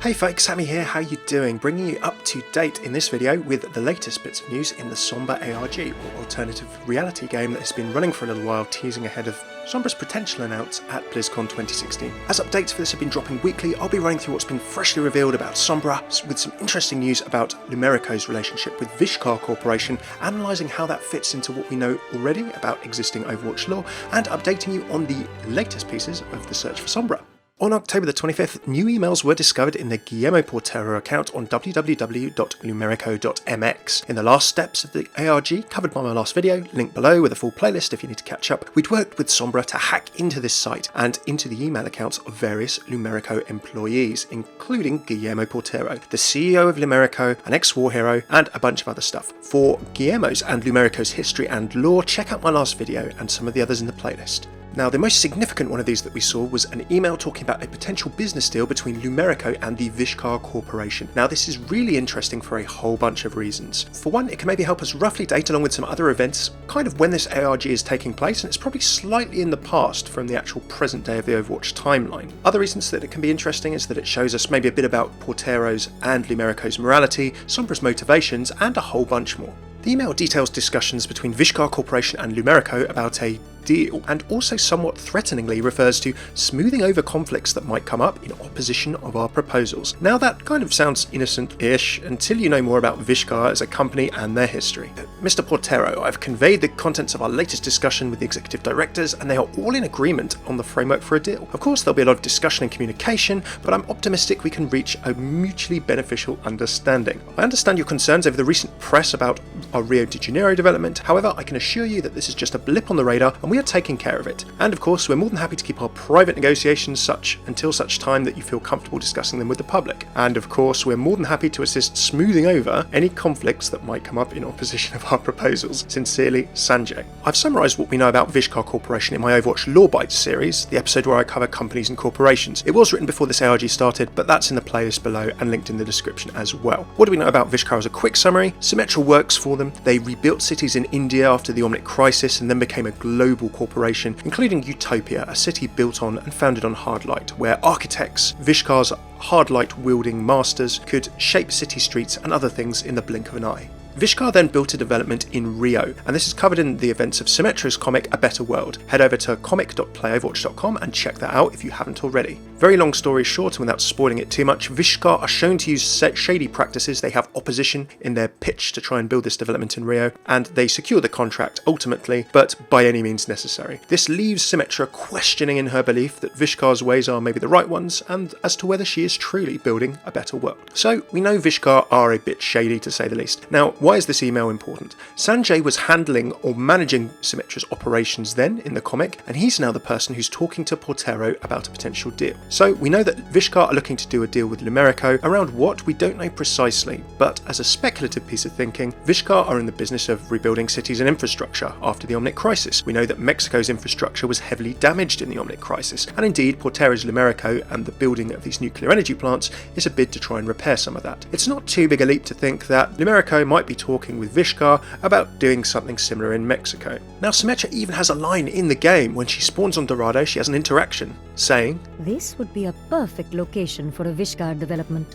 Hey folks, Hammeh here, how you doing? Bringing you up to date in this video with the latest bits of news in the Sombra ARG, or alternative reality game that has been running for a little while, teasing ahead of Sombra's potential announce at BlizzCon 2016. As updates for this have been dropping weekly, I'll be running through what's been freshly revealed about Sombra, with some interesting news about Lumerico's relationship with Vishkar Corporation, analysing how that fits into what we know already about existing Overwatch lore, and updating you on the latest pieces of the search for Sombra. On October the 25th, new emails were discovered in the Guillermo Portero account on www.lumerico.mx. In the last steps of the ARG, covered by my last video, link below with a full playlist if you need to catch up, we'd worked with Sombra to hack into this site and into the email accounts of various Lumerico employees, including Guillermo Portero, the CEO of Lumerico, an ex-war hero, and a bunch of other stuff. For Guillermo's and Lumerico's history and lore, check out my last video and some of the others in the playlist. Now, the most significant one of these that we saw was an email talking about a potential business deal between Lumerico and the Vishkar Corporation. Now, this is really interesting for a whole bunch of reasons. For one, it can maybe help us roughly date, along with some other events, kind of when this ARG is taking place, and it's probably slightly in the past from the actual present day of the Overwatch timeline. Other reasons that it can be interesting is that it shows us maybe a bit about Portero's and Lumerico's morality, Sombra's motivations, and a whole bunch more. The email details discussions between Vishkar Corporation and Lumerico about a deal, and also somewhat threateningly refers to smoothing over conflicts that might come up in opposition of our proposals. Now, that kind of sounds innocent-ish until you know more about Vishkar as a company and their history. Mr. Portero, I've conveyed the contents of our latest discussion with the executive directors, and they are all in agreement on the framework for a deal. Of course, there'll be a lot of discussion and communication, but I'm optimistic we can reach a mutually beneficial understanding. I understand your concerns over the recent press about our Rio de Janeiro development. However, I can assure you that this is just a blip on the radar, and we are taking care of it. And of course, we're more than happy to keep our private negotiations until such time that you feel comfortable discussing them with the public. And of course, we're more than happy to assist smoothing over any conflicts that might come up in opposition of our proposals. Sincerely, Sanjay. I've summarised what we know about Vishkar Corporation in my Overwatch Lore Bites series, the episode where I cover companies and corporations. It was written before this ARG started, but that's in the playlist below and linked in the description as well. What do we know about Vishkar as a quick summary? Symmetra works for them. They rebuilt cities in India after the Omnic Crisis and then became a global corporation, including Utopia, a city built on and founded on hardlight, where architects, Vishkar's hardlight wielding masters, could shape city streets and other things in the blink of an eye. Vishkar then built a development in Rio, and this is covered in the events of Symmetra's comic A Better World. Head over to comic.playoverwatch.com and check that out if you haven't already. Very long story short, and without spoiling it too much, Vishkar are shown to use shady practices. They have opposition in their pitch to try and build this development in Rio, and they secure the contract ultimately, but by any means necessary. This leaves Symmetra questioning in her belief that Vishkar's ways are maybe the right ones, and as to whether she is truly building a better world. So we know Vishkar are a bit shady, to say the least. Now, why is this email important? Sanjay was handling or managing Symmetra's operations then in the comic, and he's now the person who's talking to Portero about a potential deal. So we know that Vishkar are looking to do a deal with Lumerico. Around what, we don't know precisely, but as a speculative piece of thinking, Vishkar are in the business of rebuilding cities and infrastructure after the Omnic Crisis. We know that Mexico's infrastructure was heavily damaged in the Omnic Crisis, and indeed Portero's Lumerico and the building of these nuclear energy plants is a bid to try and repair some of that. It's not too big a leap to think that Lumerico might be talking with Vishkar about doing something similar in Mexico. Now, Symmetra even has a line in the game. When she spawns on Dorado, she has an interaction, saying, "This would be a perfect location for a Vishkar development."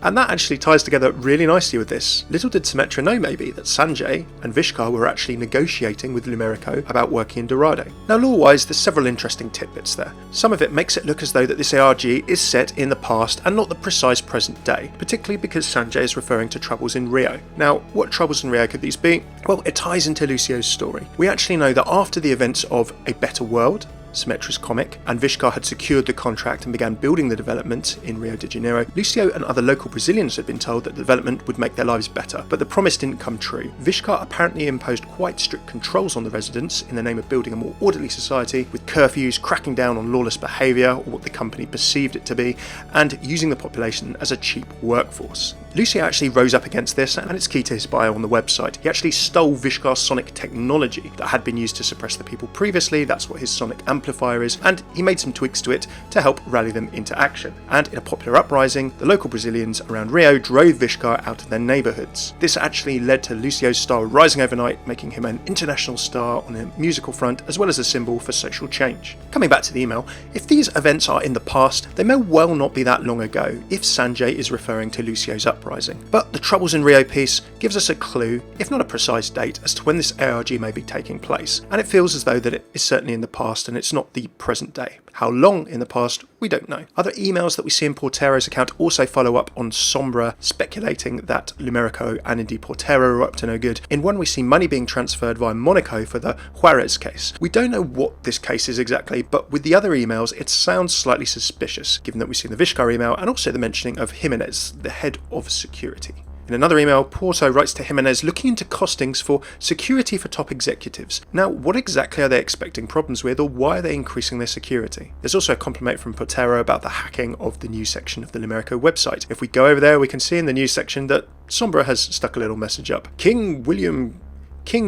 And that actually ties together really nicely with this. Little did Symmetra know maybe that Sanjay and Vishkar were actually negotiating with Lumerico about working in Dorado. Now, lore-wise, there's several interesting tidbits there. Some of it makes it look as though that this ARG is set in the past and not the precise present day, particularly because Sanjay is referring to troubles in Rio. Now, what troubles in Rio could these be? Well, it ties into Lucio's story. We actually know that after the events of A Better World, Symmetra's comic, and Vishkar had secured the contract and began building the development in Rio de Janeiro, Lucio and other local Brazilians had been told that the development would make their lives better, but the promise didn't come true. Vishkar apparently imposed quite strict controls on the residents in the name of building a more orderly society, with curfews, cracking down on lawless behaviour, or what the company perceived it to be, and using the population as a cheap workforce. Lucio actually rose up against this, and it's key to his bio on the website. He actually stole Vishkar's sonic technology that had been used to suppress the people previously. That's what his sonic amplifier is, and he made some tweaks to it to help rally them into action. And in a popular uprising, the local Brazilians around Rio drove Vishkar out of their neighbourhoods. This actually led to Lucio's star rising overnight, making him an international star on a musical front, as well as a symbol for social change. Coming back to the email, if these events are in the past, they may well not be that long ago, if Sanjay is referring to Lucio's uprising. But the Troubles in Rio piece gives us a clue, if not a precise date, as to when this ARG may be taking place, and it feels as though that it is certainly in the past and it's not the present day. How long in the past, we don't know. Other emails that we see in Portero's account also follow up on Sombra speculating that Lumerico and indeed Portero are up to no good. In one we see money being transferred via Monaco for the Juarez case. We don't know what this case is exactly, but with the other emails it sounds slightly suspicious, given that we've seen the Vishkar email and also the mentioning of Jimenez, the head of security. In another email, Porto writes to Jimenez looking into costings for security for top executives. Now, what exactly are they expecting problems with, or why are they increasing their security? There's also a compliment from Portero about the hacking of the news section of the Lumerico website. If we go over there, we can see in the news section that Sombra has stuck a little message up. King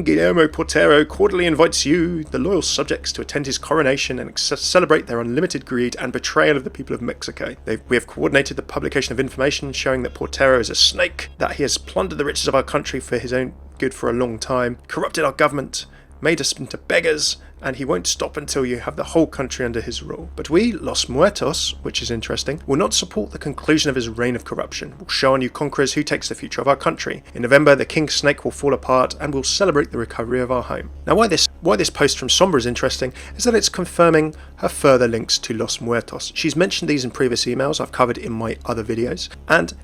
Guillermo Portero cordially invites you, the loyal subjects, to attend his coronation and celebrate their unlimited greed and betrayal of the people of Mexico. We have coordinated the publication of information showing that Portero is a snake, that he has plundered the riches of our country for his own good for a long time, corrupted our government, made us into beggars, and he won't stop until you have the whole country under his rule. But we, Los Muertos, which is interesting, will not support the conclusion of his reign of corruption. We'll show our new conquerors who takes the future of our country. In November, the King Snake will fall apart, and we'll celebrate the recovery of our home. Now, why this post from Sombra is interesting is that it's confirming her further links to Los Muertos. She's mentioned these in previous emails I've covered in my other videos, and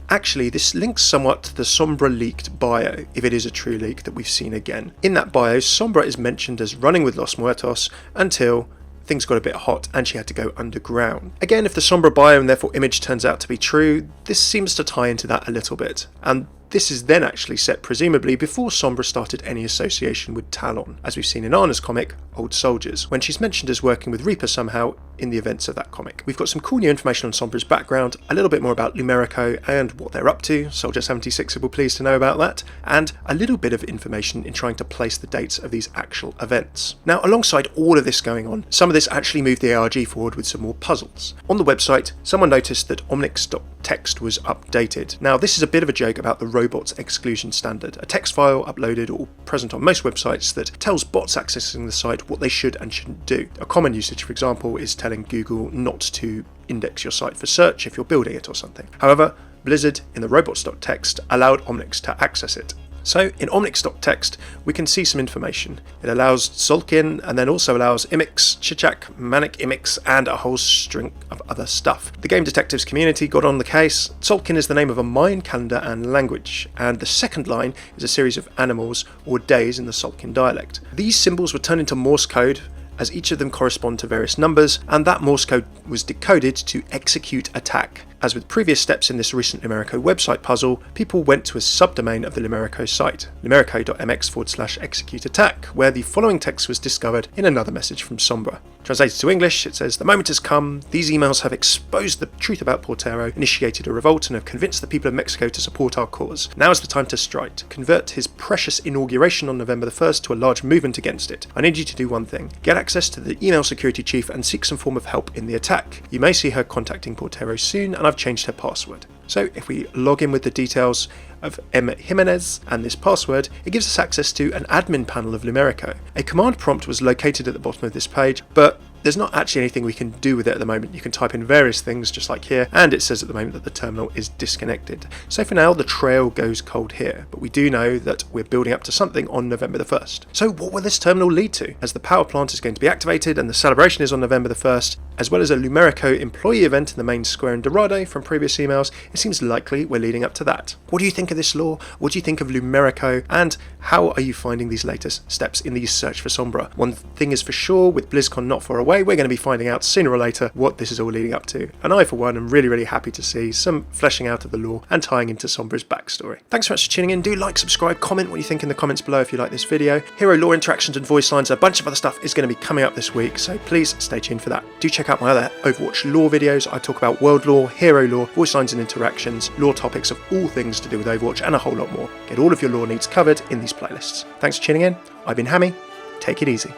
actually, this links somewhat to the Sombra leaked bio, if it is a true leak that we've seen again. In that bio, Sombra is mentioned as running with Los Muertos until things got a bit hot and she had to go underground. Again, if the Sombra bio and therefore image turns out to be true, this seems to tie into that a little bit. And this is then actually set presumably before Sombra started any association with Talon, as we've seen in Anna's comic, Old Soldiers, when she's mentioned as working with Reaper somehow in the events of that comic. We've got some cool new information on Sombra's background, a little bit more about Lumerico and what they're up to, Soldier 76 will be pleased to know about that, and a little bit of information in trying to place the dates of these actual events. Now, alongside all of this going on, some of this actually moved the ARG forward with some more puzzles. On the website, someone noticed that omnix.txt was updated. Now, this is a bit of a joke about the robots exclusion standard, a text file uploaded or present on most websites that tells bots accessing the site what they should and shouldn't do. A common usage, for example, is telling Google not to index your site for search if you're building it or something. However, Blizzard in the robots.txt allowed Omnix to access it. So in omnix.txt we can see some information. It allows Tzolk'in and then also allows Imix, Chichak, Manic Imix and a whole string of other stuff. The game detectives community got on the case. Tzolk'in is the name of a Mayan calendar and language, and the second line is a series of animals or days in the Tzolk'in dialect. These symbols were turned into Morse code, as each of them correspond to various numbers, and that Morse code was decoded to execute attack. As with previous steps in this recent Lumerico website puzzle, people went to a subdomain of the Lumerico site, lumerico.mx/execute attack, where the following text was discovered in another message from Sombra. Translated to English, it says, "The moment has come. These emails have exposed the truth about Portero, initiated a revolt, and have convinced the people of Mexico to support our cause. Now is the time to strike, to convert his precious inauguration on November the 1st to a large movement against it. I need you to do one thing. Get access to the email security chief and seek some form of help in the attack. You may see her contacting Portero soon, and I've changed her password." So if we log in with the details of M. Jimenez and this password, it gives us access to an admin panel of Lumerico. A command prompt was located at the bottom of this page, but there's not actually anything we can do with it at the moment. You can type in various things just like here, and it says at the moment that the terminal is disconnected. So for now, the trail goes cold here, but we do know that we're building up to something on November the 1st. So what will this terminal lead to? As the power plant is going to be activated and the celebration is on November the 1st, as well as a Lumerico employee event in the main square in Dorado from previous emails, it seems likely we're leading up to that. What do you think of this lore? What do you think of Lumerico? And how are you finding these latest steps in the search for Sombra? One thing is for sure, with BlizzCon not far away, way, we're going to be finding out sooner or later what this is all leading up to. And I, for one, am really, really happy to see some fleshing out of the lore and tying into Sombra's backstory. Thanks so much for tuning in. Do like, subscribe, comment what you think in the comments below if you like this video. Hero lore interactions and voice lines, a bunch of other stuff is going to be coming up this week, so please stay tuned for that. Do check out my other Overwatch lore videos. I talk about world lore, hero lore, voice lines and interactions, lore topics of all things to do with Overwatch, and a whole lot more. Get all of your lore needs covered in these playlists. Thanks for tuning in. I've been Hammeh. Take it easy.